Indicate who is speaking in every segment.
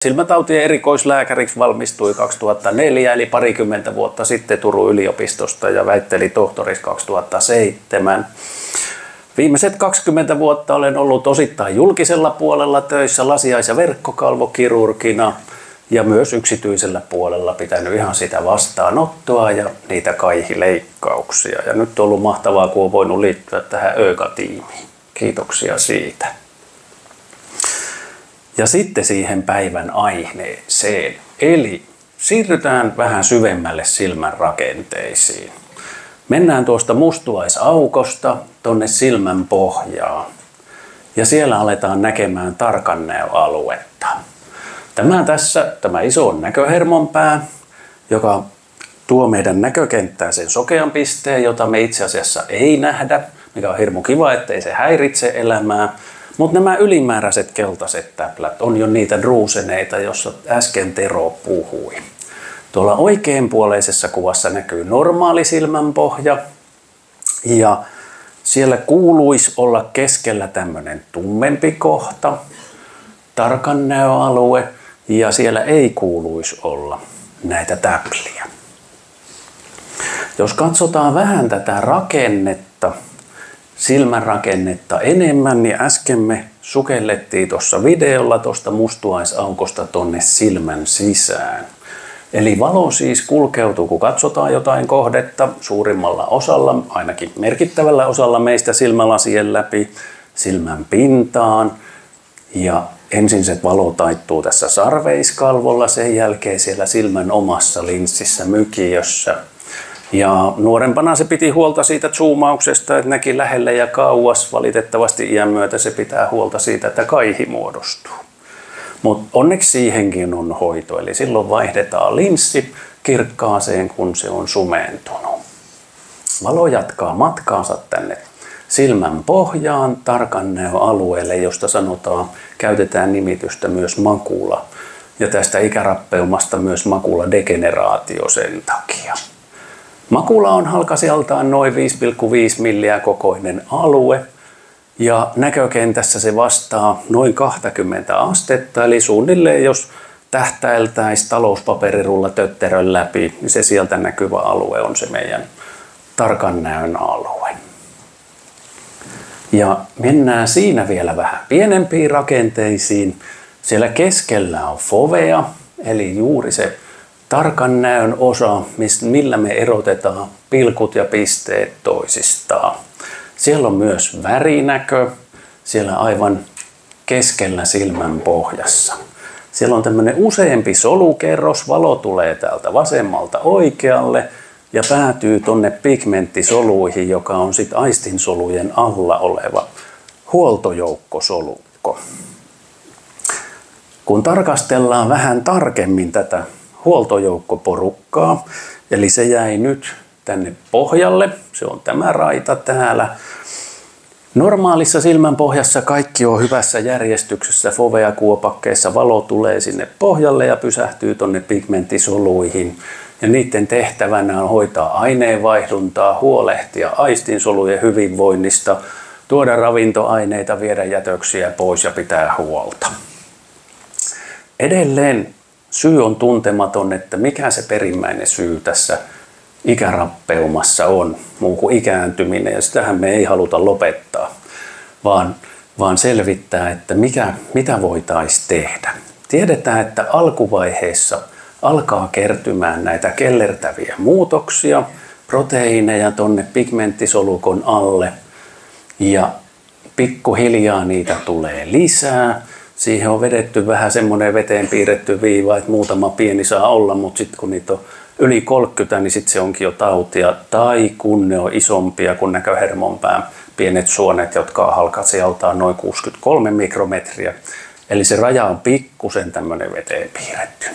Speaker 1: Silmätautien erikoislääkäriksi valmistui 2004, eli parikymmentä vuotta sitten Turun yliopistosta ja väitteli tohtoriksi 2007. Viimeiset 20 vuotta olen ollut osittain julkisella puolella töissä lasiais- ja verkkokalvokirurgina ja myös yksityisellä puolella pitänyt ihan sitä vastaanottoa ja niitä kaihileikkauksia. Ja nyt on ollut mahtavaa, kun on voinut liittyä tähän ÖGA-tiimiin. Kiitoksia siitä. Ja sitten siihen päivän aiheeseen, eli siirrytään vähän syvemmälle silmän rakenteisiin. Mennään tuosta mustuaisaukosta tonne silmän pohjaan ja siellä aletaan näkemään tarkannäöaluetta. Tämä iso on näköhermonpää, joka tuo meidän näkökenttään sen sokean pisteen, jota me itse asiassa ei nähdä, mikä on hirmu kiva, ettei se häiritse elämää. Mutta nämä ylimääräiset keltaiset täplät on jo niitä druuseneita, jossa äsken Tero puhui. Tuolla oikeanpuoleisessa kuvassa näkyy normaali silmänpohja ja siellä kuuluisi olla keskellä tämmöinen tummempi kohta, tarkannäöalue, ja siellä ei kuuluisi olla näitä täpliä. Jos katsotaan vähän tätä rakennetta, silmän rakennetta enemmän, niin äsken me sukellettiin tuossa videolla tuosta mustuaisaukosta tonne silmän sisään. Eli valo siis kulkeutuu, kun katsotaan jotain kohdetta suurimmalla osalla, ainakin merkittävällä osalla meistä silmälasien läpi silmän pintaan. Ja ensin se valo taittuu tässä sarveiskalvolla, sen jälkeen siellä silmän omassa linssissä mykiössä. Ja nuorempana se piti huolta siitä zoomauksesta, että näki lähelle ja kauas. Valitettavasti iän myötä se pitää huolta siitä, että kaihi muodostuu. Mutta onneksi siihenkin on hoito, eli silloin vaihdetaan linssi kirkkaaseen, kun se on sumentunut. Valo jatkaa matkaansa tänne silmän pohjaan tarkannäöalueelle, josta käytetään nimitystä myös makula. Ja tästä ikärappeumasta myös makuladegeneraatio sen takia. Makula on halkasijaltaan noin 5,5 milliä kokoinen alue ja näkökentässä se vastaa noin 20 astetta, eli suunnilleen jos tähtäiltäisiin talouspaperirulla tötterön läpi, niin se sieltä näkyvä alue on se meidän tarkannäön alue. Ja mennään siinä vielä vähän pienempiin rakenteisiin. Siellä keskellä on fovea, eli juuri se tarkannäön osa, millä me erotetaan pilkut ja pisteet toisistaan. Siellä on myös värinäkö, siellä aivan keskellä silmän pohjassa. Siellä on tämmöinen useampi solukerros, valo tulee täältä vasemmalta oikealle ja päätyy tonne pigmenttisoluihin, joka on sitten aistinsolujen alla oleva huoltojoukkosolukko. Kun tarkastellaan vähän tarkemmin tätä huoltojoukkoporukkaa, eli se jäi nyt tänne pohjalle, se on tämä raita täällä. Normaalissa silmänpohjassa kaikki on hyvässä järjestyksessä, foveakuopakkeessa valo tulee sinne pohjalle ja pysähtyy tonne pigmenttisoluihin. Ja niiden tehtävänä on hoitaa aineenvaihduntaa, huolehtia aistinsolujen hyvinvoinnista, tuoda ravintoaineita, viedä jätöksiä pois ja pitää huolta. Edelleen syy on tuntematon, että mikä se perimmäinen syy tässä ikärappeumassa on, muu kuin ikääntyminen, ja sitähän me ei haluta lopettaa, vaan selvittää, että mitä voitaisiin tehdä. Tiedetään, että alkuvaiheessa alkaa kertymään näitä kellertäviä muutoksia, proteiineja tonne pigmenttisolukon alle, ja pikkuhiljaa niitä tulee lisää. Siihen on vedetty vähän semmoinen veteen piirretty viiva, että muutama pieni saa olla, mutta sitten kun niitä on yli 30, niin sitten se onkin jo tautia. Tai kun ne on isompia kuin näköhermonpään pienet suonet, jotka on halkasijaltaan noin 63 mikrometriä. Eli se raja on pikkusen tämmöinen veteen piirretty.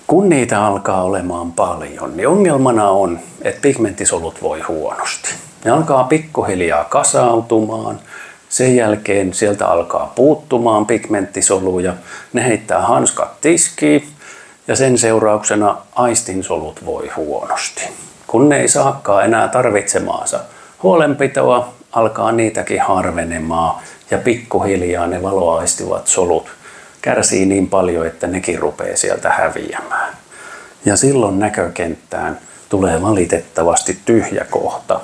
Speaker 1: Kun niitä alkaa olemaan paljon, niin ongelmana on, että pigmenttisolut voi huonosti. Ne alkaa pikkuhiljaa kasautumaan. Sen jälkeen sieltä alkaa puuttumaan pigmenttisoluja, ne heittää hanskat tiskiin ja sen seurauksena aistinsolut voi huonosti. Kun ne ei saakaan enää tarvitsemaansa huolenpitoa, alkaa niitäkin harvenemaan ja pikkuhiljaa ne valoaistivat solut kärsii niin paljon, että nekin rupeaa sieltä häviämään. Ja silloin näkökenttään tulee valitettavasti tyhjä kohta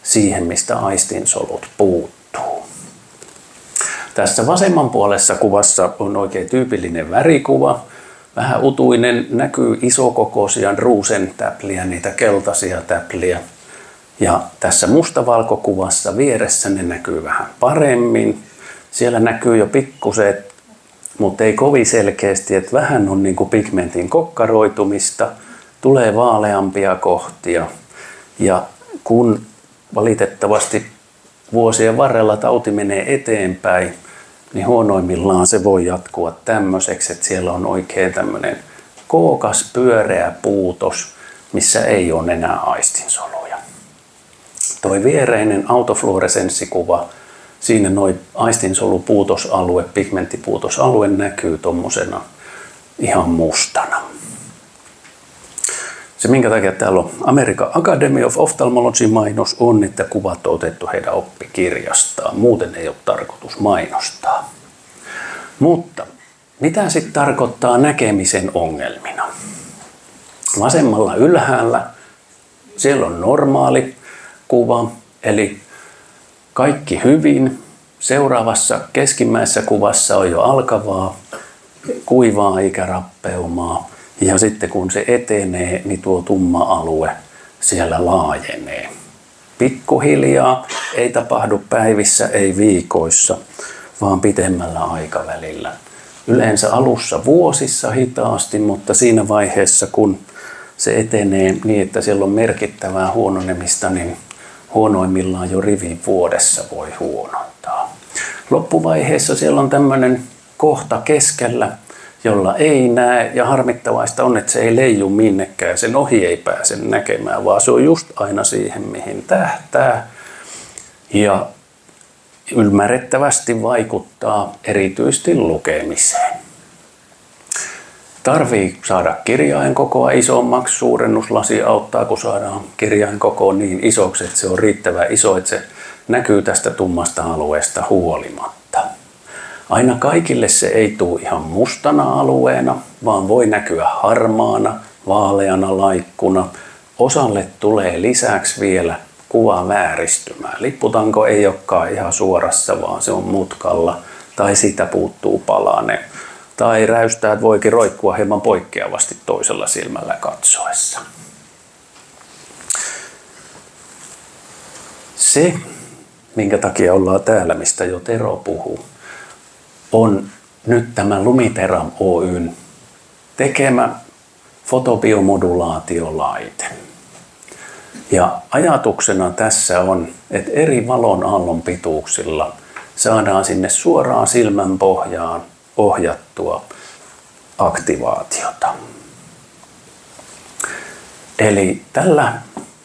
Speaker 1: siihen, mistä aistinsolut puuttuu. Tässä vasemman puolessa kuvassa on oikein tyypillinen värikuva. Vähän utuinen, näkyy isokokoisia ruusentäpliä, niitä keltaisia täpliä. Ja tässä mustavalkokuvassa vieressä ne näkyy vähän paremmin. Siellä näkyy jo pikkuset, mutta ei kovin selkeästi, että vähän on niin kuin pigmentin kokkaroitumista, tulee vaaleampia kohtia. Ja kun valitettavasti vuosien varrella tauti menee eteenpäin, niin huonoimmillaan se voi jatkua tämmöiseksi, että siellä on oikein tämmöinen kookas pyöreä puutos, missä ei ole enää aistinsoluja. Toi viereinen autofluoresenssikuva, siinä noi aistinsolupuutosalue, pigmenttipuutosalue näkyy tommosena ihan mustana. Se minkä takia täällä on American Academy of Ophthalmology mainos on, että kuvat on otettu heidän oppikirjastaan. Muuten ei ole tarkoitus mainostaa. Mutta mitä sitten tarkoittaa näkemisen ongelmina? Vasemmalla ylhäällä siellä on normaali kuva, eli kaikki hyvin. Seuraavassa keskimmäisessä kuvassa on jo alkavaa, kuivaa ikärappeumaa. Ja sitten kun se etenee, niin tuo tumma alue siellä laajenee. Pikkuhiljaa, ei tapahdu päivissä, ei viikoissa, vaan pitemmällä aikavälillä. Yleensä alussa vuosissa hitaasti, mutta siinä vaiheessa kun se etenee niin, että siellä on merkittävää huononemista, niin huonoimmillaan jo rivin vuodessa voi huonontaa. Loppuvaiheessa siellä on tämmöinen kohta keskellä, jolla ei näe, ja harmittavaista on, että se ei leiju minnekään, sen ohi ei pääse näkemään, vaan se on just aina siihen, mihin tähtää. Ja ymmärrettävästi vaikuttaa erityisesti lukemiseen. Tarvii saada kirjainkokoa isommaksi, suurennuslasi auttaa, kun saadaan kirjainkoko niin isoksi, että se on riittävän iso, että se näkyy tästä tummasta alueesta huolimatta. Aina kaikille se ei tule ihan mustana alueena, vaan voi näkyä harmaana, vaaleana laikkuna. Osalle tulee lisäksi vielä kuvavääristymää. Lipputanko ei olekaan ihan suorassa, vaan se on mutkalla tai siitä puuttuu palane. Tai räystäät voikin roikkua hieman poikkeavasti toisella silmällä katsoessa. Se, minkä takia ollaan täällä, mistä jo Tero puhuu, on nyt tämä Lumiteram Oyn tekemä fotobiomodulaatiolaite. Ja ajatuksena tässä on, että eri valon aallon pituuksilla saadaan sinne suoraan silmän pohjaan ohjattua aktivaatiota. Eli tällä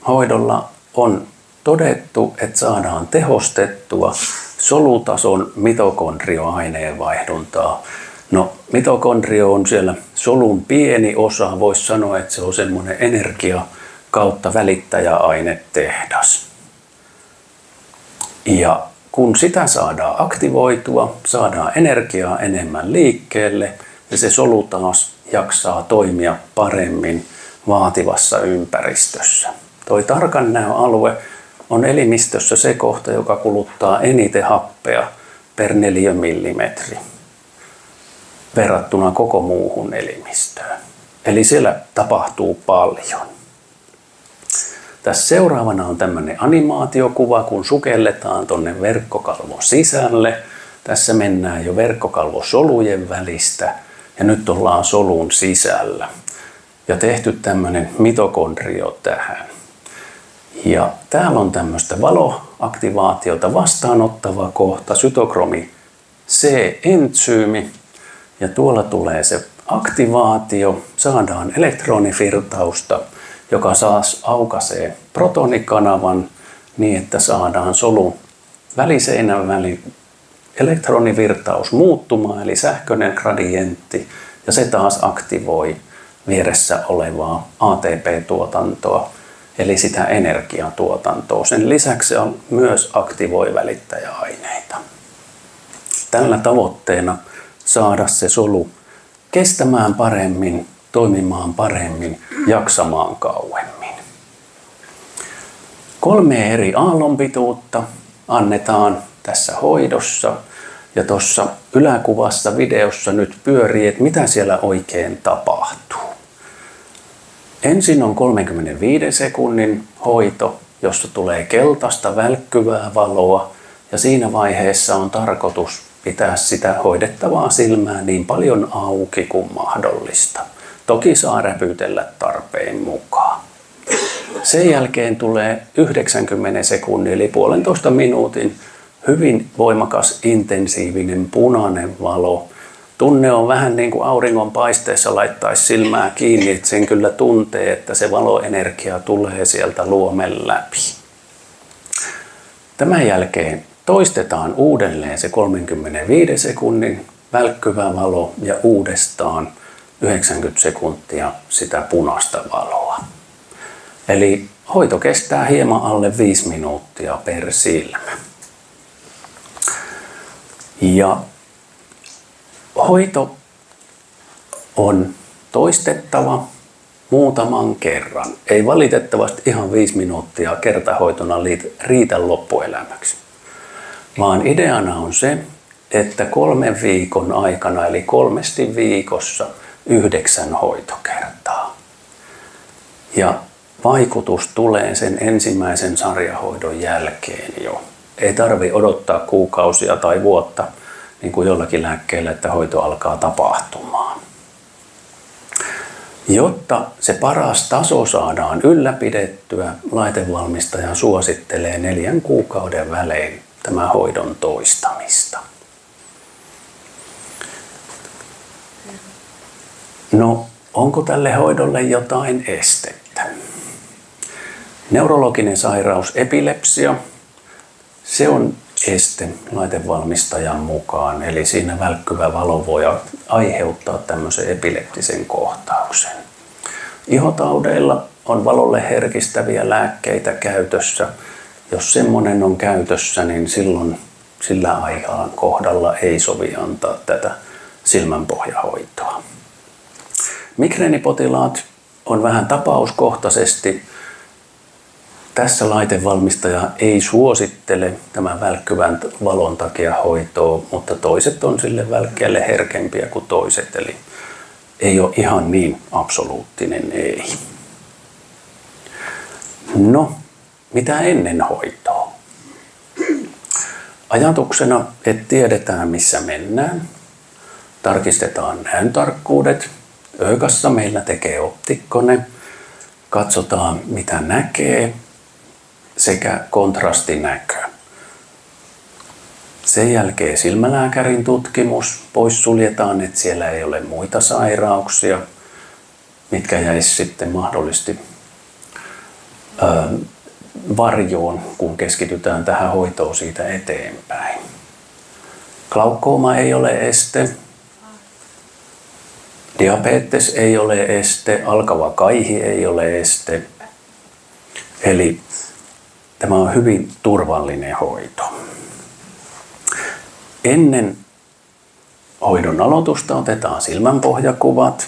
Speaker 1: hoidolla on todettu, että saadaan tehostettua solutason mitokondrioaineenvaihduntaa. No, mitokondrio on siellä solun pieni osa, voisi sanoa, että se on semmoinen energia kautta välittäjäainetehdas. Ja kun sitä saadaan aktivoitua, saadaan energiaa enemmän liikkeelle ja se solu taas jaksaa toimia paremmin vaativassa ympäristössä. Toi tarkan näön alue on elimistössä se kohta, joka kuluttaa eniten happea per 4 millimetri verrattuna koko muuhun elimistöön. Eli siellä tapahtuu paljon. Tässä seuraavana on tämmöinen animaatiokuva, kun sukelletaan tuonne verkkokalvon sisälle. Tässä mennään jo verkkokalvosolujen välistä ja nyt ollaan solun sisällä. Ja tehty tämmöinen mitokondrio tähän. Ja täällä on tämmöistä valoaktivaatiota vastaanottava kohta, cytokromi C-entsyymi. Ja tuolla tulee se aktivaatio, saadaan elektronifirtausta, joka saas aukaisee protonikanavan niin, että saadaan solun väliseinän väli elektronivirtaus muuttumaan, eli sähköinen gradientti, ja se taas aktivoi vieressä olevaa ATP-tuotantoa, eli sitä energiatuotantoa. Sen lisäksi se myös aktivoi välittäjäaineita. Tällä tavoitteena saada se solu kestämään paremmin, toimimaan paremmin, jaksamaan kauemmin. 3 eri aallonpituutta annetaan tässä hoidossa. Ja tuossa yläkuvassa videossa nyt pyörii, että mitä siellä oikein tapahtuu. Ensin on 35 sekunnin hoito, jossa tulee keltaista välkkyvää valoa. Ja siinä vaiheessa on tarkoitus pitää sitä hoidettavaa silmää niin paljon auki kuin mahdollista. Toki saa räpytellä tarpeen mukaan. Sen jälkeen tulee 90 sekunnin eli 1,5 minuutin hyvin voimakas, intensiivinen punainen valo. Tunne on vähän niin kuin auringon paisteessa laittaisi silmää kiinni, että sen kyllä tuntee, että se valoenergia tulee sieltä luomen läpi. Tämän jälkeen toistetaan uudelleen se 35 sekunnin välkkyvä valo ja uudestaan 90 sekuntia sitä punaista valoa. Eli hoito kestää hieman alle 5 minuuttia per silmä. Ja hoito on toistettava muutaman kerran. Ei valitettavasti ihan 5 minuuttia kertahoitona riitä loppuelämäksi. Vaan ideana on se, että 3 viikon aikana, eli 3 viikossa 9 hoitokertaa. Ja vaikutus tulee sen ensimmäisen sarjahoidon jälkeen jo. Ei tarvitse odottaa kuukausia tai vuotta, niin kuin jollakin lääkkeellä, että hoito alkaa tapahtumaan. Jotta se paras taso saadaan ylläpidettyä, laitevalmistaja suosittelee 4 kuukauden välein tämän hoidon toistamista. No, onko tälle hoidolle jotain estettä? Neurologinen sairaus epilepsia, se on este laitevalmistajan mukaan, eli siinä välkkyvä valo voi aiheuttaa tämmöisen epileptisen kohtauksen. Ihotaudeilla on valolle herkistäviä lääkkeitä käytössä. Jos semmoinen on käytössä, niin silloin sillä aikaan kohdalla ei sovi antaa tätä silmänpohjahoitoa. Migreenipotilaat on vähän tapauskohtaisesti. Tässä laitevalmistaja ei suosittele tämän välkkyvän valon takia hoitoa, mutta toiset on sille välkkeelle herkempiä kuin toiset, eli ei ole ihan niin absoluuttinen ei. No, mitä ennen hoitoa? Ajatuksena, että tiedetään missä mennään, tarkistetaan näöntarkkuudet, öykassa meillä tekee optikkone, katsotaan mitä näkee, sekä kontrastinäkö. Sen jälkeen silmälääkärin tutkimus, poissuljetaan, että siellä ei ole muita sairauksia, mitkä jäisi sitten mahdollisesti varjoon, kun keskitytään tähän hoitoon siitä eteenpäin. Glaukkooma ei ole este, diabetes ei ole este, alkava kaihi ei ole este, eli tämä on hyvin turvallinen hoito. Ennen hoidon aloitusta otetaan silmänpohjakuvat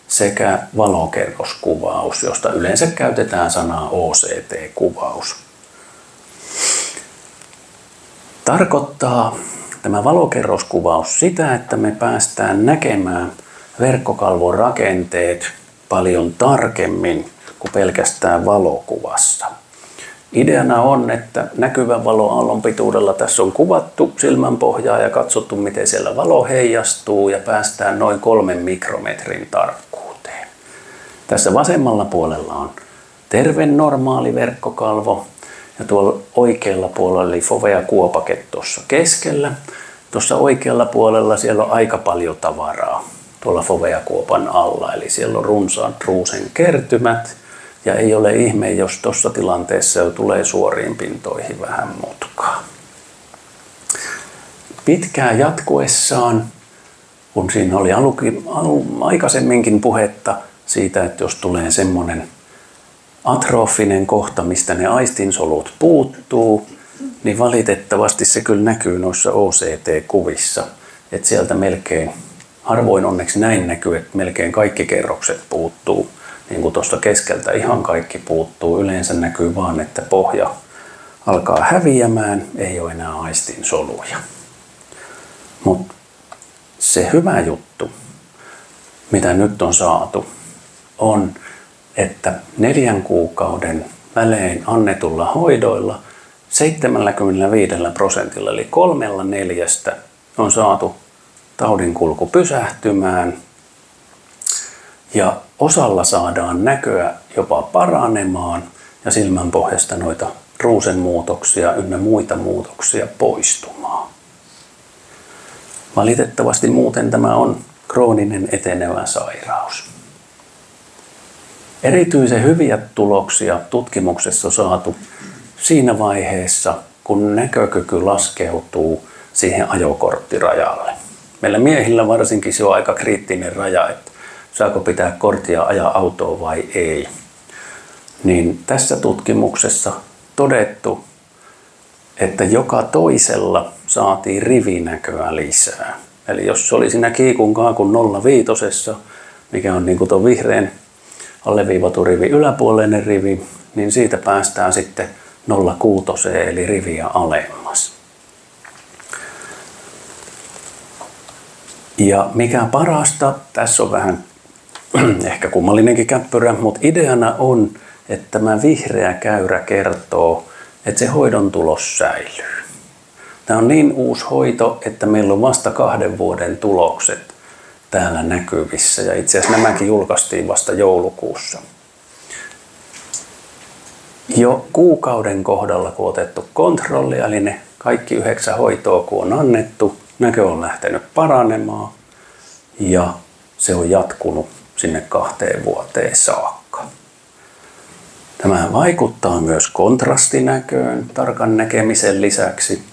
Speaker 1: sekä valokerroskuvaus, josta yleensä käytetään sanaa OCT-kuvaus. Tarkoittaa tämä valokerroskuvaus sitä, että me päästään näkemään verkkokalvon rakenteet paljon tarkemmin kuin pelkästään valokuvassa. Ideana on, että näkyvän valoaallon pituudella tässä on kuvattu silmänpohjaa ja katsottu, miten siellä valo heijastuu ja päästään noin 3 mikrometrin tarkkuuteen. Tässä vasemmalla puolella on terve normaali verkkokalvo ja tuolla oikealla puolella eli fovea kuopake tuossa keskellä. Tuossa oikealla puolella siellä on aika paljon tavaraa tuolla fovea kuopan alla, eli siellä on runsaat ruusen kertymät. Ja ei ole ihme, jos tuossa tilanteessa jo tulee suoriin pintoihin vähän mutkaa. Pitkään jatkuessaan, kun siinä oli aikaisemminkin puhetta siitä, että jos tulee semmoinen atrofinen kohta, mistä ne aistinsolut puuttuu, niin valitettavasti se kyllä näkyy noissa OCT-kuvissa. että sieltä melkein, harvoin onneksi näin näkyy, että melkein kaikki kerrokset puuttuu. Niin kuin tuosta keskeltä ihan kaikki puuttuu. Yleensä näkyy vaan, että pohja alkaa häviämään, ei ole enää aistin soluja. Mutta se hyvä juttu, mitä nyt on saatu, on, että 4 kuukauden välein annetulla hoidoilla 75%, eli 3/4 on saatu taudinkulku pysähtymään ja osalla saadaan näköä jopa paranemaan ja silmänpohjasta noita ruusenmuutoksia ynnä muita muutoksia poistumaan. Valitettavasti muuten tämä on krooninen etenevä sairaus. Erityisen hyviä tuloksia tutkimuksessa on saatu siinä vaiheessa, kun näkökyky laskeutuu siihen ajokorttirajalle. Meillä miehillä varsinkin se on aika kriittinen raja, että saako pitää korttia ajaa autoa vai ei. Niin tässä tutkimuksessa todettu, että joka toisella saatiin rivinäköä lisää. Eli jos se oli siinä kiikun kaakun 0,5, mikä on niin kuin tuon vihreän alleviivatun rivin yläpuolinen rivi, niin siitä päästään sitten 0,6 eli riviä alemmas. Ja mikä parasta, tässä on vähän ehkä kummallinenkin käppyrä, mutta ideana on, että tämä vihreä käyrä kertoo, että se hoidon tulos säilyy. Tämä on niin uusi hoito, että meillä on vasta 2 vuoden tulokset täällä näkyvissä. Ja itse asiassa nämäkin julkaistiin vasta joulukuussa. Jo kuukauden kohdalla, kun on otettu kontrollia, eli ne kaikki 9 hoitoa, kun on annettu, näkö on lähtenyt paranemaan ja se on jatkunut sinne 2 vuoteen saakka. Tämä vaikuttaa myös kontrastinäköön tarkan näkemisen lisäksi,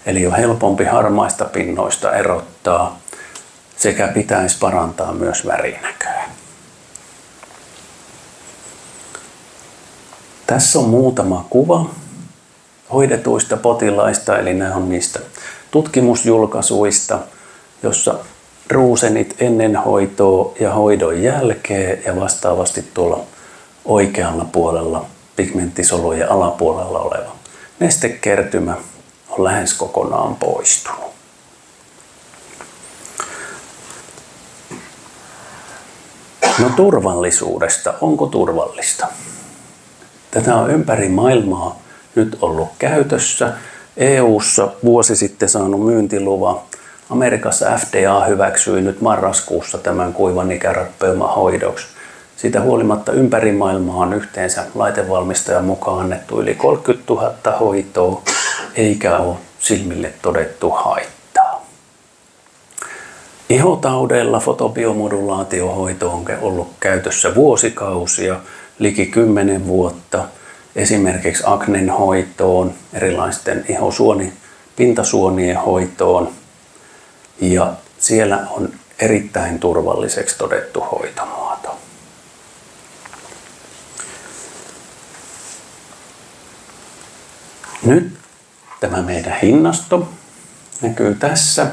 Speaker 1: eli on helpompi harmaista pinnoista erottaa sekä pitäisi parantaa myös värinäköä. Tässä on muutama kuva hoidetuista potilaista, eli nämä on niistä tutkimusjulkaisuista, jossa ruusenit ennen hoitoa ja hoidon jälkeen ja vastaavasti tuolla oikealla puolella pigmenttisolujen alapuolella oleva nestekertymä on lähes kokonaan poistunut. No turvallisuudesta. Onko turvallista? Tätä on ympäri maailmaa nyt ollut käytössä. EU:ssa vuosi sitten saanut myyntiluvan. Amerikassa FDA hyväksyi nyt marraskuussa tämän kuivan ikärappeuma hoidoksi. Siitä huolimatta ympäri maailmaa on yhteensä laitevalmistajan mukaan annettu yli 30 000 hoitoa, eikä ole silmille todettu haittaa. Ihotaudeilla fotobiomodulaatiohoito on ollut käytössä vuosikausia, liki 10 vuotta. Esimerkiksi aknen hoitoon, erilaisten pintasuonien hoitoon. Ja siellä on erittäin turvalliseksi todettu hoitomuoto. Nyt tämä meidän hinnasto näkyy tässä.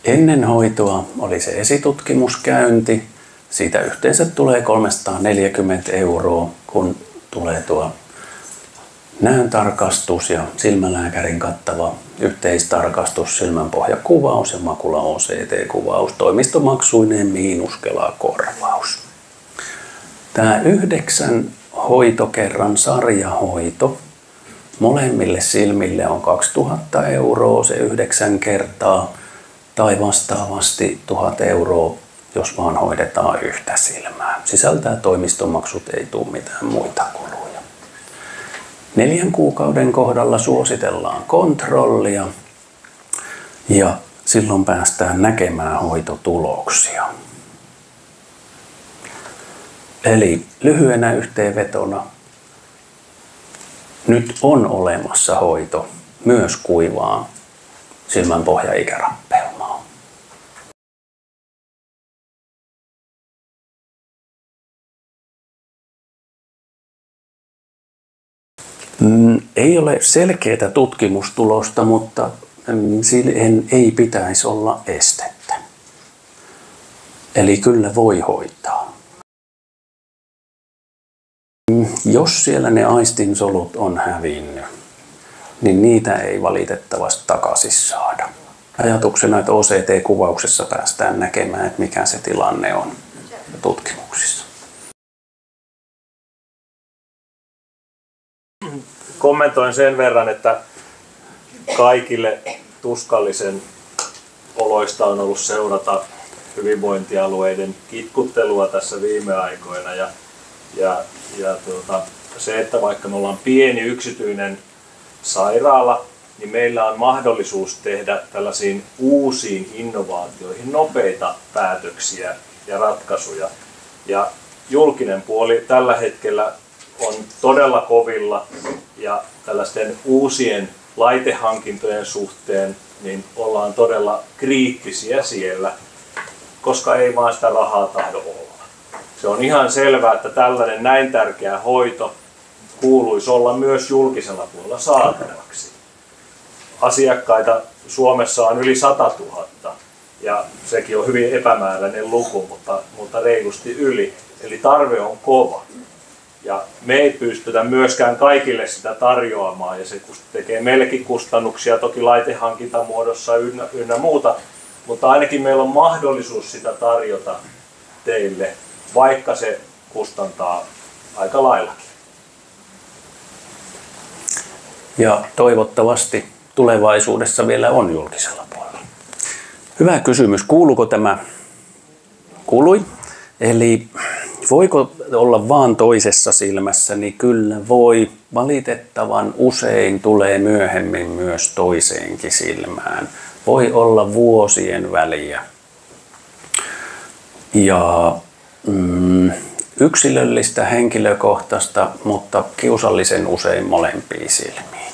Speaker 1: Ennen hoitoa oli se esitutkimuskäynti. Siitä yhteensä tulee 340 €, kun tulee tuo näöntarkastus ja silmälääkärin kattava yhteistarkastus, silmänpohjakuvaus ja makula OCT-kuvaus, toimistomaksuinen miinus Kela-korvaus. Tämä 9 hoitokerran sarjahoito molemmille silmille on 2000 € se 9 kertaa tai vastaavasti 1000 €, jos vaan hoidetaan yhtä silmää. Sisältää toimistomaksut, ei tule mitään muita kuluja. 4 kuukauden kohdalla suositellaan kontrollia ja silloin päästään näkemään hoitotuloksia. Eli lyhyenä yhteenvetona nyt on olemassa hoito myös kuivaan silmänpohjaikärappeumaan. Ei ole selkeää tutkimustulosta, mutta siihen ei pitäisi olla estettä. Eli kyllä voi hoitaa. Jos siellä ne aistinsolut on hävinnyt, niin niitä ei valitettavasti takaisin saada. Ajatuksena, että OCT-kuvauksessa päästään näkemään, että mikä se tilanne on tutkimuksissa.
Speaker 2: Kommentoin sen verran, että kaikille tuskallisen oloista on ollut seurata hyvinvointialueiden kitkuttelua tässä viime aikoina. Se, että vaikka me ollaan pieni yksityinen sairaala, niin meillä on mahdollisuus tehdä tällaisiin uusiin innovaatioihin nopeita päätöksiä ja ratkaisuja. Ja julkinen puoli tällä hetkellä on todella kovilla ja tällaisten uusien laitehankintojen suhteen niin ollaan todella kriittisiä siellä, koska ei vaan sitä rahaa tahdo olla. Se on ihan selvää, että tällainen näin tärkeä hoito kuuluisi olla myös julkisella puolella saatavaksi. Asiakkaita Suomessa on yli 100 000 ja sekin on hyvin epämääräinen luku, mutta reilusti yli. Eli tarve on kova. Ja me ei pystytä myöskään kaikille sitä tarjoamaan ja se tekee meillekin kustannuksia toki laitehankintamuodossa ynnä muuta, mutta ainakin meillä on mahdollisuus sitä tarjota teille, vaikka se kustantaa aika laillakin.
Speaker 1: Ja toivottavasti tulevaisuudessa vielä on julkisella puolella. Hyvä kysymys. Kuuluuko tämä? Kuului. Eli voiko olla vaan toisessa silmässä, niin kyllä voi. Valitettavan usein tulee myöhemmin myös toiseenkin silmään. Voi olla vuosien väliä. Ja yksilöllistä, henkilökohtaista, mutta kiusallisen usein molempiin silmiin.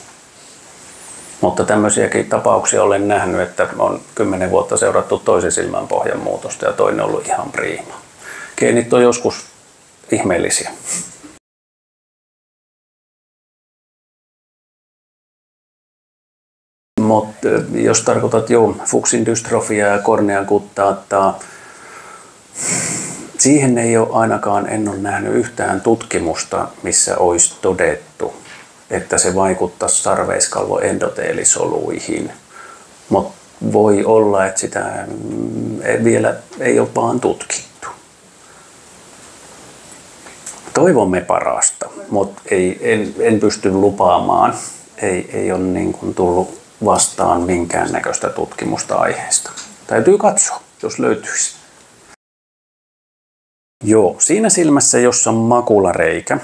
Speaker 1: Mutta tämmöisiäkin tapauksia olen nähnyt, että on 10 vuotta seurattu toisen silmän pohjan muutosta ja toinen on ollut ihan priima. Geenit on joskus ihmeellisiä. Mutta jos tarkoitat fuksin dystrofiaa ja kornean kuttaattaa, siihen ei ole ainakaan, en ole nähnyt yhtään tutkimusta, missä olisi todettu, että se vaikuttaisi sarveiskalvoendoteelisoluihin. Mutta voi olla, että sitä vielä ei ole vaan tutkittu. Toivomme parasta, mutta en pysty lupaamaan. Ei ole niin kuin tullut vastaan minkäännäköistä tutkimusta aiheesta. Täytyy katsoa, jos löytyisi. Joo, siinä silmässä, jossa on makulareikä,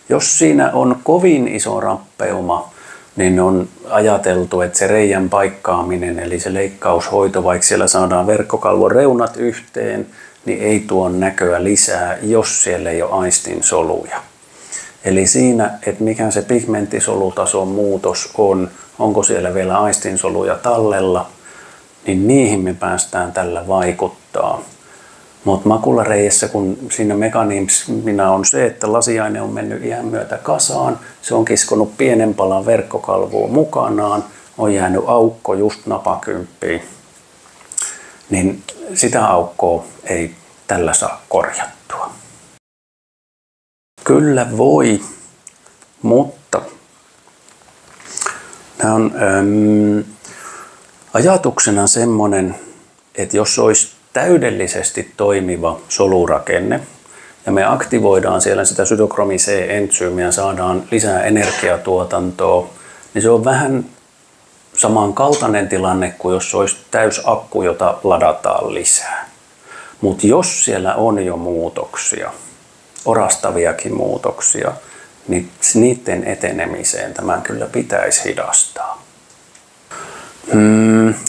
Speaker 1: jos siinä on kovin iso rappeuma, niin on ajateltu, että se reijän paikkaaminen, eli se leikkaushoito, vaikka siellä saadaan verkkokalvon reunat yhteen, niin ei tuo näköä lisää, jos siellä ei ole aistinsoluja. Eli siinä, että mikä se pigmenttisolutason muutos on, onko siellä vielä aistinsoluja tallella, niin niihin me päästään tällä vaikuttaa. Mutta makulareijässä, kun siinä mekanismina on se, että lasiaine on mennyt iän myötä kasaan, se on kiskonut pienen palan verkkokalvoa mukanaan, on jäänyt aukko just napakymppiin, niin sitä aukkoa ei tällä saa korjattua. Kyllä voi, mutta tämä on ajatuksena semmoinen, että jos olisi täydellisesti toimiva solurakenne ja me aktivoidaan siellä sitä sydokromi C-entsyymiä, saadaan lisää energiatuotantoa, niin se on vähän samankaltainen tilanne kuin jos olisi täysakku, jota ladataan lisää. Mutta jos siellä on jo muutoksia, orastaviakin muutoksia, niin niiden etenemiseen tämän kyllä pitäisi hidastaa.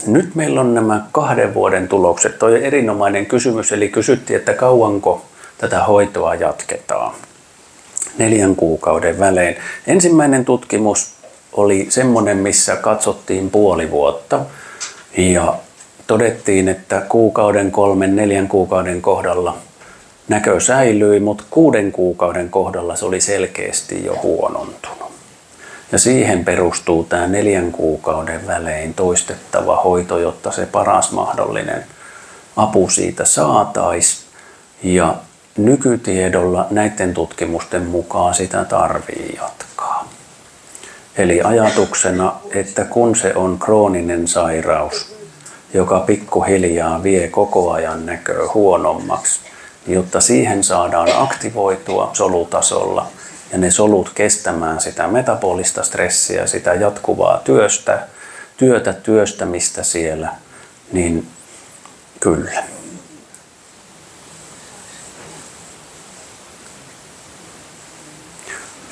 Speaker 1: Nyt meillä on nämä 2 vuoden tulokset. Tuo on erinomainen kysymys, eli kysyttiin, että kauanko tätä hoitoa jatketaan. 4 kuukauden välein. Ensimmäinen tutkimus oli semmoinen, missä katsottiin puoli vuotta ja todettiin, että 1, 3, 4 kuukauden kohdalla näkö säilyi, mutta 6 kuukauden kohdalla se oli selkeästi jo huonontunut. Ja siihen perustuu tämä 4 kuukauden välein toistettava hoito, jotta se paras mahdollinen apu siitä saataisiin. Ja nykytiedolla näiden tutkimusten mukaan sitä tarvii jatkaa. Eli ajatuksena, että kun se on krooninen sairaus, joka pikkuhiljaa vie koko ajan näköä huonommaksi, niin jotta siihen saadaan aktivoitua solutasolla ja ne solut kestämään sitä metabolista stressiä, sitä jatkuvaa työstämistä siellä, niin kyllä.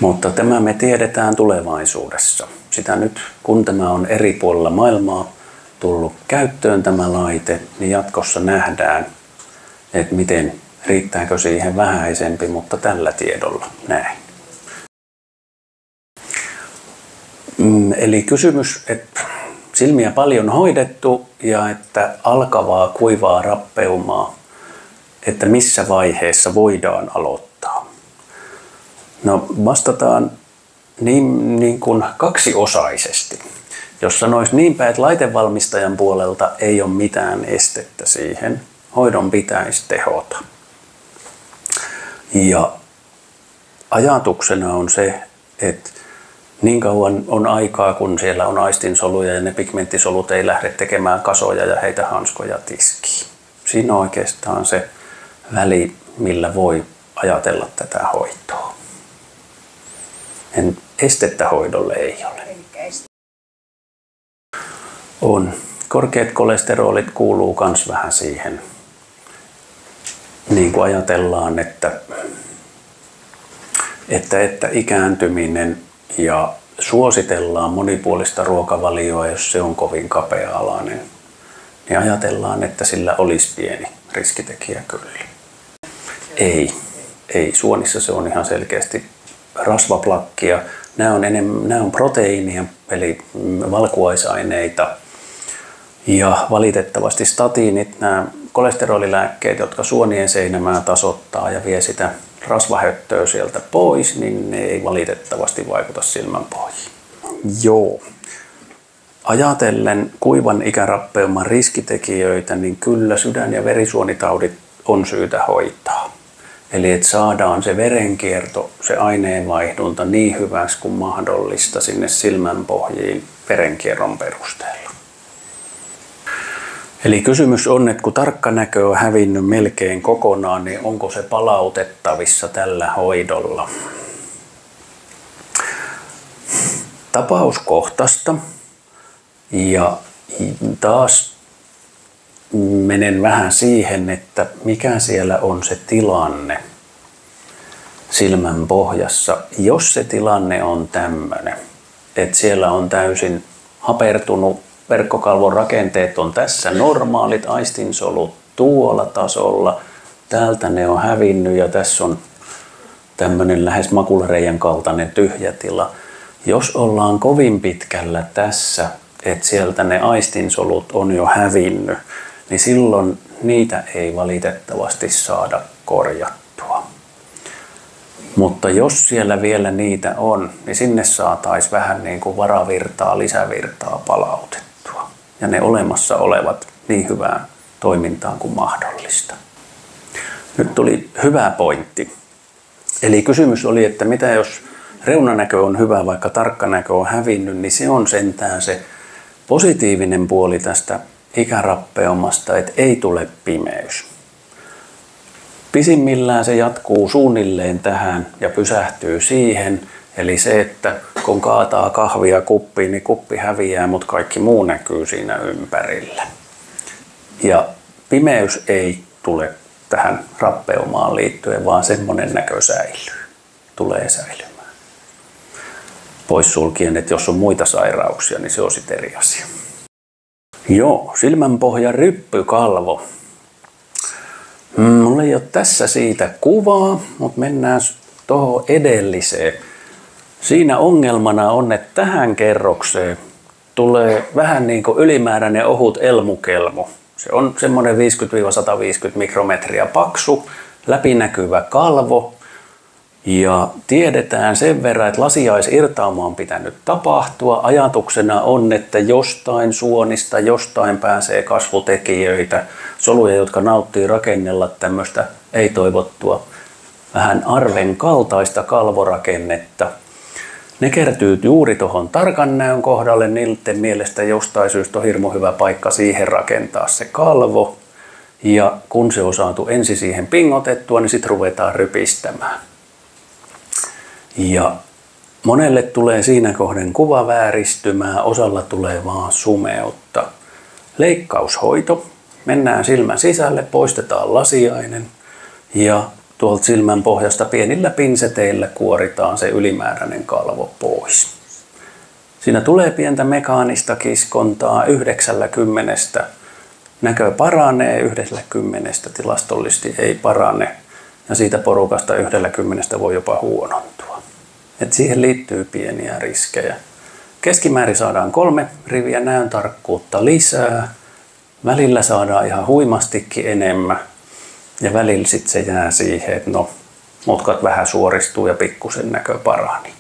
Speaker 1: Mutta tämä me tiedetään tulevaisuudessa. Sitä nyt, kun tämä on eri puolilla maailmaa tullut käyttöön tämä laite, niin jatkossa nähdään, että miten riittääkö siihen vähäisempi, mutta tällä tiedolla näin. Eli kysymys, että silmiä paljon hoidettu ja että alkavaa kuivaa rappeumaa, että missä vaiheessa voidaan aloittaa. No vastataan niin kuin kaksiosaisesti. Jos sanoisi niinpä, että laitevalmistajan puolelta ei ole mitään estettä siihen, hoidon pitäisi tehota. Ja ajatuksena on se, että niin kauan on aikaa, kun siellä on aistinsoluja ja ne pigmenttisolut ei lähde tekemään kasoja ja heitä hanskoja tiskiin. Siinä on oikeastaan se väli, millä voi ajatella tätä hoitoa. Estettä hoidolle ei ole. On. Korkeat kolesterolit kuuluu myös vähän siihen. Niin kuin ajatellaan, että ikääntyminen ja suositellaan monipuolista ruokavalioa, jos se on kovin kapea-alainen, niin ajatellaan, että sillä olisi pieni riskitekijä kyllä. Ei. Suonissa se on ihan selkeästi rasvaplakkia. Nämä on proteiinia, eli valkuaisaineita. Ja valitettavasti statiinit, nämä kolesterolilääkkeet, jotka suonien seinämää tasoittaa ja vie sitä rasvahöttöä sieltä pois, niin ne ei valitettavasti vaikuta silmänpohjiin. Joo. Ajatellen kuivan ikärappeuman riskitekijöitä, niin kyllä sydän- ja verisuonitaudit on syytä hoitaa. Eli että saadaan se verenkierto, se aineenvaihdunta niin hyväksi kuin mahdollista sinne silmänpohjiin verenkierron perusteella. Eli kysymys on, että kun tarkka näkö on hävinnyt melkein kokonaan, niin onko se palautettavissa tällä hoidolla? Tapauskohtaista. Ja taas menen vähän siihen, että mikä siellä on se tilanne silmän pohjassa. Jos se tilanne on tämmöinen, että siellä on täysin hapertunut, verkkokalvon rakenteet on tässä normaalit, aistinsolut tuolla tasolla, täältä ne on hävinnyt ja tässä on tämmöinen lähes makulareiän kaltainen tyhjä tila. Jos ollaan kovin pitkällä tässä, että sieltä ne aistinsolut on jo hävinnyt, niin silloin niitä ei valitettavasti saada korjattua. Mutta jos siellä vielä niitä on, niin sinne saataisiin vähän niin kuin varavirtaa, lisävirtaa palautettua. Ja ne olemassa olevat niin hyvään toimintaan kuin mahdollista. Nyt tuli hyvä pointti. Eli kysymys oli, että mitä jos reunanäkö on hyvä, vaikka tarkkanäkö on hävinnyt, niin se on sentään se positiivinen puoli tästä ikärappeumasta, että ei tule pimeys. Pisimmillään se jatkuu suunnilleen tähän ja pysähtyy siihen. Eli se, että kun kaataa kahvia kuppiin, niin kuppi häviää, mutta kaikki muu näkyy siinä ympärillä. Ja pimeys ei tule tähän rappeumaan liittyen, vaan semmoinen näkö säilyy. Tulee säilymään. Poissulkien, että jos on muita sairauksia, niin se on sitten eri asia. Joo, silmänpohjan ryppykalvo. Mulla ei ole tässä siitä kuvaa, mutta mennään tuohon edelliseen. Siinä ongelmana on, että tähän kerrokseen tulee vähän niin kuin ylimääräinen ohut elmukelmu. Se on semmoinen 50-150 mikrometriä paksu, läpinäkyvä kalvo. Ja tiedetään sen verran, että lasiaisirtauma on pitänyt tapahtua. Ajatuksena on, että jostain suonista, jostain pääsee kasvutekijöitä, soluja, jotka nauttii rakennella tämmöistä ei-toivottua, vähän arven kaltaista kalvorakennetta. Ne kertyy juuri tuohon tarkan näön kohdalle, niiden mielestä jostain syystä on hirmu hyvä paikka siihen rakentaa se kalvo. Ja kun se on saatu ensin siihen pingotettua, niin sitten ruvetaan rypistämään. Ja monelle tulee siinä kohden kuva vääristymää, osalla tulee vaan sumeutta. Leikkaushoito. Mennään silmän sisälle, poistetaan lasiainen ja tuolta silmän pohjasta pienillä pinseteillä kuoritaan se ylimääräinen kalvo pois. Siinä tulee pientä mekaanista kiskontaa 90. Näkö paranee, 90 tilastollisesti ei parane ja siitä porukasta 90 voi jopa huonontua. Et siihen liittyy pieniä riskejä. Keskimäärin saadaan 3 riviä näön tarkkuutta lisää. Välillä saadaan ihan huimastikin enemmän. Ja välillä sitten se jää siihen, että mutkat vähän suoristuu ja pikkusen näkö parani.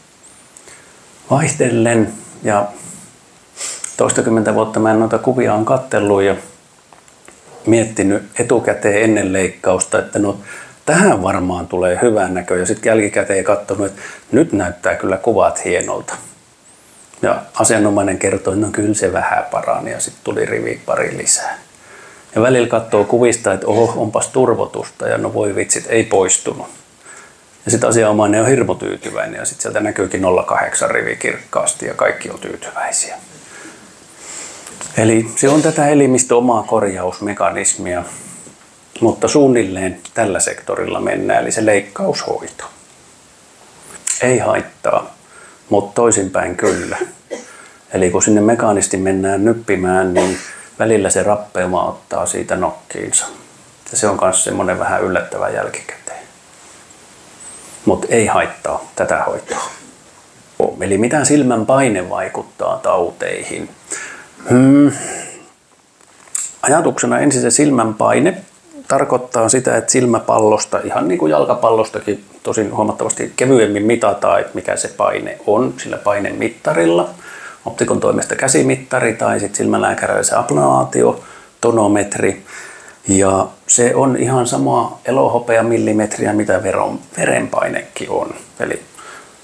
Speaker 1: Vaihdellen ja toistakymmentä vuotta mä noita kuvia on katsellut ja miettinyt etukäteen ennen leikkausta, että tähän varmaan tulee hyvä näkö. Ja sitten jälkikäteen katsonut, että nyt näyttää kyllä kuvat hienolta. Ja asianomainen kertoi, että kyllä se vähän parani ja sitten tuli rivi pari lisää. Ja välillä katsoo kuvista, että onpas turvotusta ja voi vitsit, ei poistunut. Ja sitten asianomainen on hirmu tyytyväinen ja sitten sieltä näkyykin 0,8 rivi kirkkaasti ja kaikki on tyytyväisiä. Eli se on tätä elimistön omaa korjausmekanismia, mutta suunnilleen tällä sektorilla mennään, eli se leikkaushoito. Ei haittaa, mutta toisinpäin kyllä. Eli kun sinne mekaanisti mennään nyppimään, niin välillä se rappeuma ottaa siitä nokkiinsa. Ja se on myös semmoinen vähän yllättävä jälkikäteen. Mutta ei haittaa tätä hoitoa. Eli mitä silmän paine vaikuttaa tauteihin? Ajatuksena ensin se silmän paine tarkoittaa sitä, että silmäpallosta, ihan niin kuin jalkapallostakin tosin huomattavasti kevyemmin mitataan, että mikä se paine on sillä painemittarilla. Optikon toimesta käsimittari tai sitten silmälääkärillä se ablaatiotonometri. Ja se on ihan sama elohopea millimetriä, mitä verenpainekin on. Eli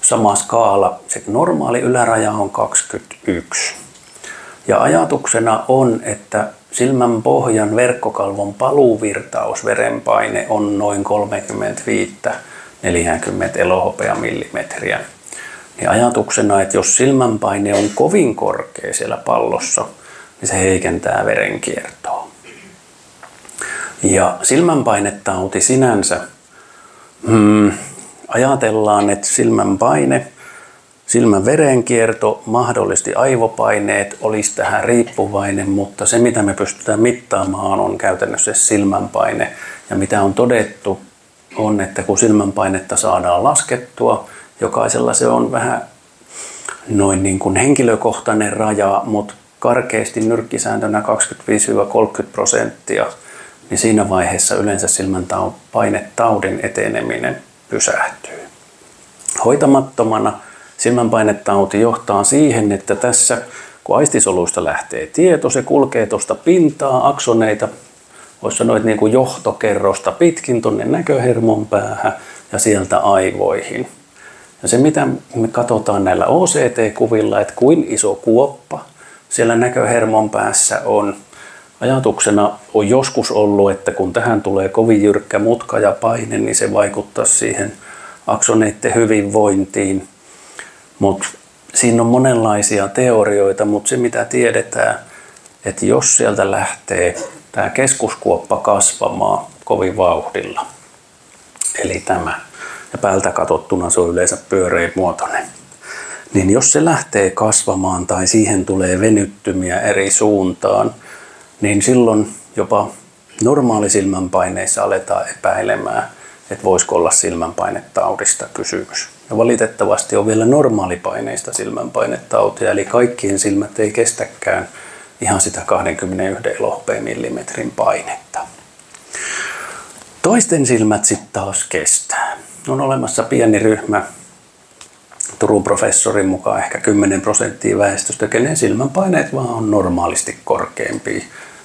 Speaker 1: sama skaala, se normaali yläraja on 21. Ja ajatuksena on, että silmän pohjan verkkokalvon paluuvirtaus verenpaine on noin 35-40 elohopea millimetriä. Ja ajatuksena, että jos silmänpaine on kovin korkea siellä pallossa, niin se heikentää verenkiertoa. Ja silmänpainetauti sinänsä, ajatellaan, että silmänpaine, silmän verenkierto, mahdollisesti aivopaineet olisi tähän riippuvainen, mutta se mitä me pystytään mittaamaan on käytännössä silmänpaine. Ja mitä on todettu on, että kun silmänpainetta saadaan laskettua, jokaisella se on vähän noin niin kuin henkilökohtainen raja, mutta karkeasti nyrkkisääntönä 25-30%, niin siinä vaiheessa yleensä silmänpainetaudin eteneminen pysähtyy. Hoitamattomana silmänpainetauti johtaa siihen, että tässä kun aistisoluista lähtee tieto, se kulkee tuosta pintaa, aksoneita, voisi sanoa, että niin kuin johtokerrosta pitkin tuonne näköhermon päähän ja sieltä aivoihin. Ja se mitä me katsotaan näillä OCT-kuvilla, että kuin iso kuoppa siellä näköhermon päässä on. Ajatuksena on joskus ollut, että kun tähän tulee kovin jyrkkä mutka ja paine, niin se vaikuttaa siihen aksoneiden hyvinvointiin. Mutta siinä on monenlaisia teorioita, mutta se mitä tiedetään, että jos sieltä lähtee tämä keskuskuoppa kasvamaan kovin vauhdilla, eli tämä, ja päältä katsottuna se on yleensä pyöreä muotoinen, niin jos se lähtee kasvamaan tai siihen tulee venyttymiä eri suuntaan, niin silloin jopa normaalisilmänpaineissa aletaan epäilemään, että voisiko olla silmänpainetaudista kysymys. Ja valitettavasti on vielä normaalipaineista silmänpainetautia, eli kaikkien silmät ei kestäkään ihan sitä 21 elohopea millimetrin painetta. Toisten silmät sitten taas kestää. on olemassa pieni ryhmä, Turun professorin mukaan ehkä 10% väestöstä, kenen silmänpaineet vaan on normaalisti korkeampia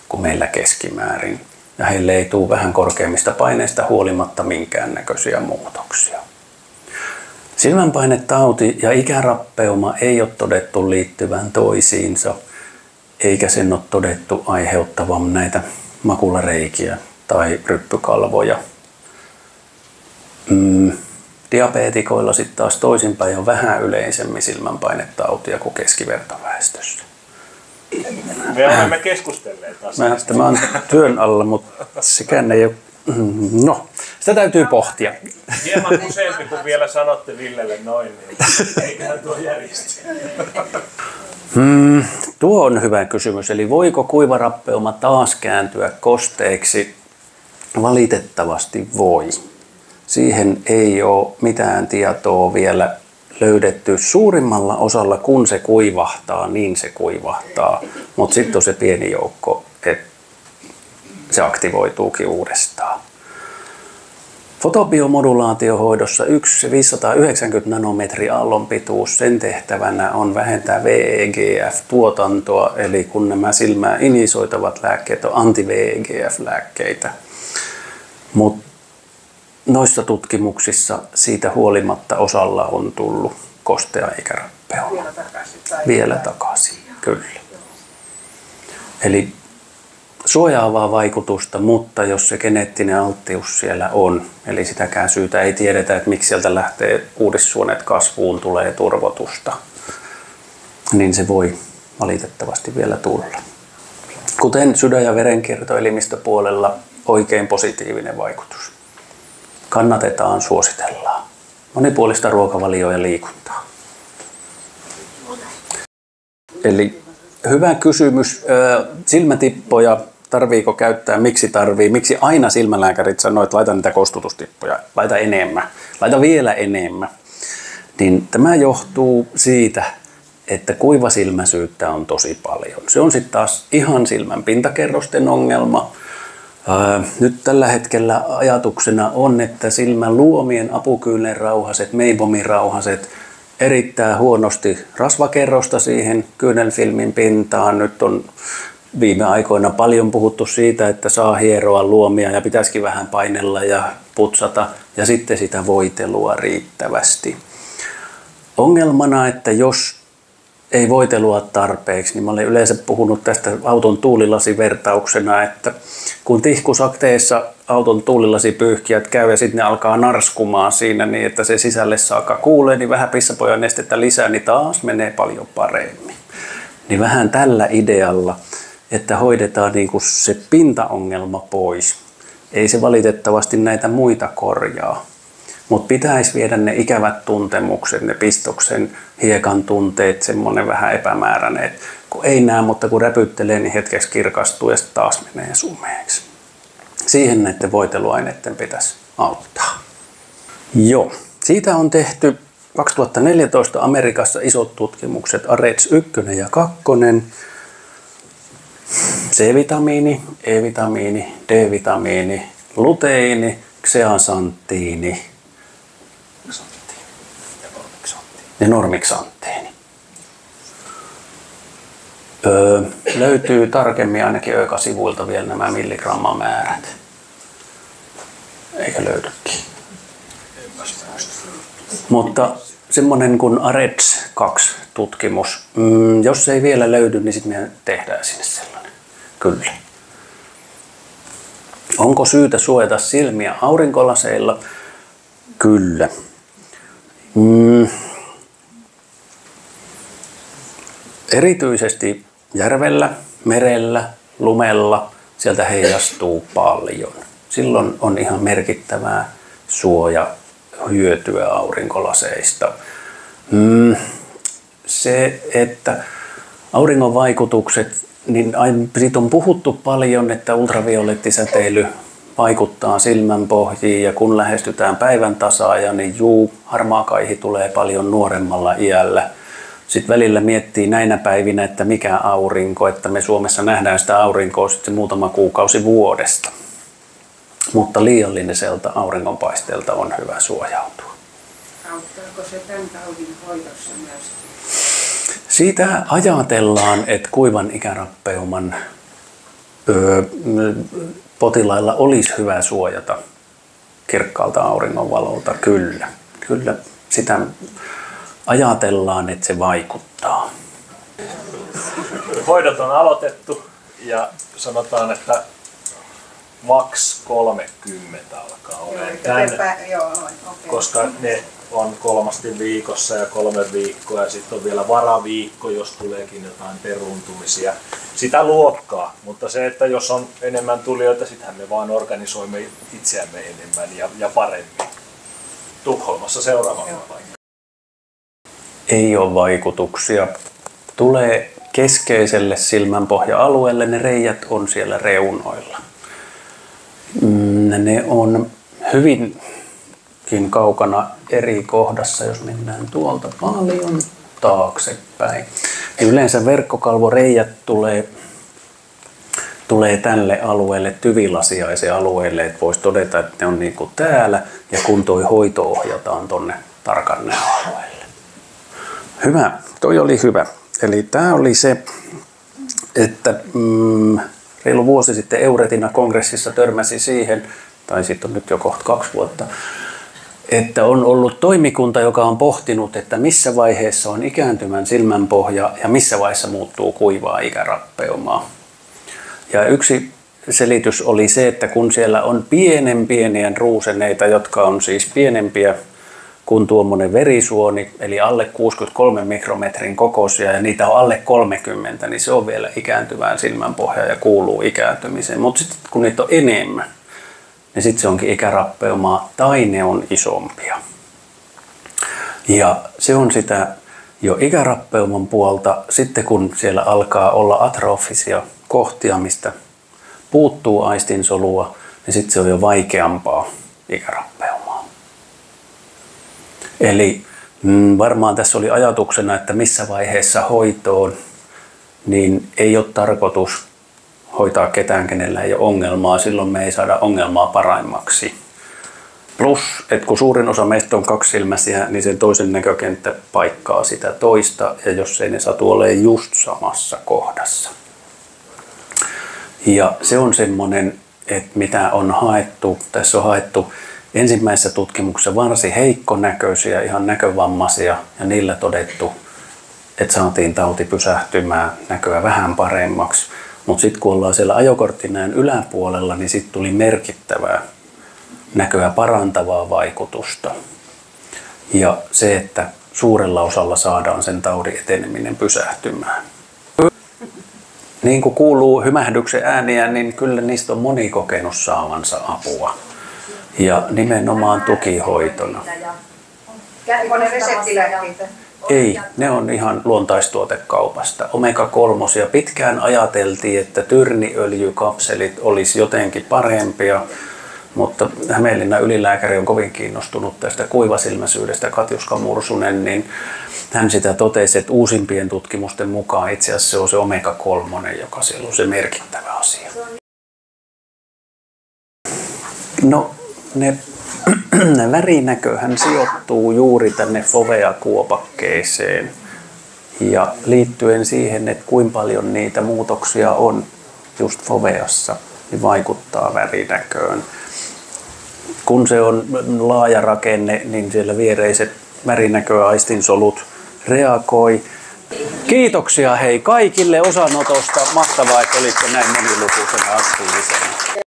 Speaker 1: kuin meillä keskimäärin. Ja heille ei tule vähän korkeammista paineista huolimatta minkäännäköisiä muutoksia. Silmänpainetauti ja ikärappeuma ei ole todettu liittyvän toisiinsa, eikä sen ole todettu aiheuttavan näitä makulareikiä tai ryppykalvoja. Diabeetikoilla sitten taas toisinpäin on vähän yleisemmin silmänpainetautia kuin keskivertoväestössä.
Speaker 2: Me olemme keskustelleet asiasta.
Speaker 1: Mä oon työn alla, mutta sekään ei ole... No, sitä täytyy pohtia.
Speaker 2: Hieman useampi, kun vielä sanotte Villelle noin, niin eiköhän tuo järjestä.
Speaker 1: Tuo on hyvä kysymys. Eli voiko kuivarappeuma taas kääntyä kosteeksi? Valitettavasti voi. Siihen ei ole mitään tietoa vielä löydetty. Suurimmalla osalla, kun se kuivahtaa, niin se kuivahtaa. Mutta sitten on se pieni joukko, että se aktivoituukin uudestaan. Fotobiomodulaatiohoidossa 590 nanometri aallonpituus, sen tehtävänä on vähentää VEGF-tuotantoa, eli kun nämä silmää inisoitavat lääkkeet on anti-VEGF-lääkkeitä. Mutta noissa tutkimuksissa siitä huolimatta osalla on tullut kostea ikärappeuma. Vielä takaisin, kyllä. Eli suojaavaa vaikutusta, mutta jos se geneettinen alttius siellä on, eli sitäkään syytä ei tiedetä, että miksi sieltä lähtee uudissuonet kasvuun, tulee turvotusta, niin se voi valitettavasti vielä tulla. Kuten sydän- ja verenkiertoelimistöpuolella oikein positiivinen vaikutus. Kannatetaan, suositellaan. Monipuolista ruokavalioa ja liikuntaa. Eli hyvä kysymys. Silmätippoja tarviiko käyttää? Miksi tarvii? Miksi aina silmälääkärit sanoo, että laita niitä kostutustippoja? Laita enemmän. Laita vielä enemmän. Niin tämä johtuu siitä, että kuivasilmäisyyttä on tosi paljon. Se on sitten taas ihan silmän pintakerrosten ongelma. Nyt tällä hetkellä ajatuksena on, että silmän luomien apukyynelrauhaset, meibomirauhaset erittää huonosti rasvakerrosta siihen kyynelfilmin pintaan. Nyt on viime aikoina paljon puhuttu siitä, että saa hieroa luomia ja pitäisikin vähän painella ja putsata ja sitten sitä voitelua riittävästi. Ongelmana, että jos ei voitelua tarpeeksi, niin mä olen yleensä puhunut tästä auton tuulilasivertauksena, että kun tihkusakteessa auton tuulilasipyyhkijät käy ja sitten ne alkaa narskumaan siinä niin, että se sisälle saakka kuulee, niin vähän pissapojan nestettä lisää, niin taas menee paljon paremmin. Niin vähän tällä idealla, että hoidetaan niin kuin se pintaongelma pois. Ei se valitettavasti näitä muita korjaa. Mutta pitäisi viedä ne ikävät tuntemukset, ne pistoksen hiekan tunteet, semmoinen vähän epämääräinen. Kun ei näe, mutta kun räpyttelee, niin hetkeksi kirkastuu ja sitten taas menee sumeeksi. Siihen näiden voiteluaineiden pitäisi auttaa. Joo, siitä on tehty 2014 Amerikassa isot tutkimukset AREDS 1 ja 2. C-vitamiini, E-vitamiini, D-vitamiini, luteiini, zeaxanthiini ja normiksanteeni. Löytyy tarkemmin ainakin ÖKA-sivuilta vielä nämä milligrammamäärät. Eikö löydykin? Mutta semmoinen kuin AREDS 2 tutkimus, jos ei vielä löydy, niin sitten me tehdään sinne sellainen. Kyllä. Onko syytä suojata silmiä aurinkolaseilla? Kyllä. Erityisesti järvellä, merellä, lumella sieltä heijastuu paljon. Silloin on ihan merkittävää suojahyötyä aurinkolaseista. Se, että auringon vaikutukset, niin siitä on puhuttu paljon, että ultraviolettisäteily vaikuttaa silmänpohjiin ja kun lähestytään päivän tasaaja, niin harmaa kaihi tulee paljon nuoremmalla iällä. Sitten välillä miettii näinä päivinä, että mikä aurinko, että me Suomessa nähdään sitä aurinkoa sitten muutama kuukausi vuodesta. mutta liialliselta auringonpaisteelta on hyvä suojautua.
Speaker 3: Auttaako se tämän taudin hoidossa myös?
Speaker 1: Siitä ajatellaan, että kuivan ikärappeuman potilailla olisi hyvä suojata kirkkaalta auringonvalolta. Kyllä sitä ajatellaan, että se vaikuttaa.
Speaker 2: Hoidot on aloitettu ja sanotaan, että maks 30 alkaa olemaan tänne, koska ne on 3 viikossa ja 3 viikkoa ja sitten on vielä varaviikko, jos tuleekin jotain peruuntumisia. Sitä luokkaa, mutta se, että jos on enemmän tulijoita, sittenhän me vaan organisoimme itseämme enemmän ja paremmin. Tukholmassa seuraavalla paikalla.
Speaker 1: Ei ole vaikutuksia. Tulee keskeiselle silmänpohja-alueelle, ne reijät on siellä reunoilla. Ne on hyvinkin kaukana eri kohdassa, jos mennään tuolta paljon taaksepäin. Yleensä verkkokalvoreijät tulee tälle alueelle, tyvilasiaisen alueelle, että voisi todeta, että ne on niin kuin täällä, ja kun toi hoito ohjataan tonne tarkannealueelle. Hyvä, toi oli hyvä. Eli tämä oli se, että reilu vuosi sitten Euretina-kongressissa törmäsi siihen, tai sitten on nyt jo kohta 2 vuotta, että on ollut toimikunta, joka on pohtinut, että missä vaiheessa on ikääntymän silmänpohja ja missä vaiheessa muuttuu kuivaa ikärappeumaa. Ja yksi selitys oli se, että kun siellä on pieniä ruuseneita, jotka on siis pienempiä kuin tuommoinen verisuoni, eli alle 63 mikrometrin kokoisia, ja niitä on alle 30, niin se on vielä ikääntyvään silmänpohjaan ja kuuluu ikääntymiseen. Mutta sitten kun niitä on enemmän, niin sitten se onkin ikärappeumaa tai ne on isompia. Ja se on sitä jo ikärappeuman puolta. Sitten kun siellä alkaa olla atrofisia kohtia, mistä puuttuu aistinsolua, niin sitten se on jo vaikeampaa ikärappeumaa. Eli varmaan tässä oli ajatuksena, että missä vaiheessa hoitoon, niin ei ole tarkoitus hoitaa ketään, kenellä ei ole ongelmaa. Silloin me ei saada ongelmaa paremmaksi. Plus, että kun suurin osa meistä on kaksisilmäisiä, niin sen toisen näkökenttä paikkaa sitä toista, ja jos ei ne satu olemaan just samassa kohdassa. Ja se on semmoinen, että mitä on haettu, tässä on haettu ensimmäisessä tutkimuksessa varsin heikkonäköisiä, ihan näkövammaisia, ja niillä todettu, että saatiin tauti pysähtymään, näköä vähän paremmaksi. Mutta sitten kun ollaan siellä ajokorttinäön yläpuolella, niin sitten tuli merkittävää näköä parantavaa vaikutusta. Ja se, että suurella osalla saadaan sen taudin eteneminen pysähtymään. Niin kuin kuuluu hymähdyksen ääniä, niin kyllä niistä on moni kokenut saavansa apua. Ja nimenomaan tukihoitona.
Speaker 3: Onko ne reseptilääkkeitä?
Speaker 1: Ei, ne on ihan luontaistuotekaupasta. Omega-3 ja pitkään ajateltiin, että tyrniöljykapselit olisi jotenkin parempia, mutta Hämeenlinnan ylilääkäri on kovin kiinnostunut tästä kuivasilmäisyydestä, Katjuska Mursunen, niin hän sitä totesi, että uusimpien tutkimusten mukaan itse asiassa se on se omega-3, joka siellä on se merkittävä asia. No, ne värinäköhän sijoittuu juuri tänne fovea-kuopakkeeseen ja liittyen siihen, että kuinka paljon niitä muutoksia on just foveassa, niin vaikuttaa värinäköön. Kun se on laaja rakenne, niin siellä viereiset värinäköaistinsolut reagoi. Kiitoksia hei kaikille osanotosta. Mahtavaa, että olitte näin monilukuisena aktiivisena.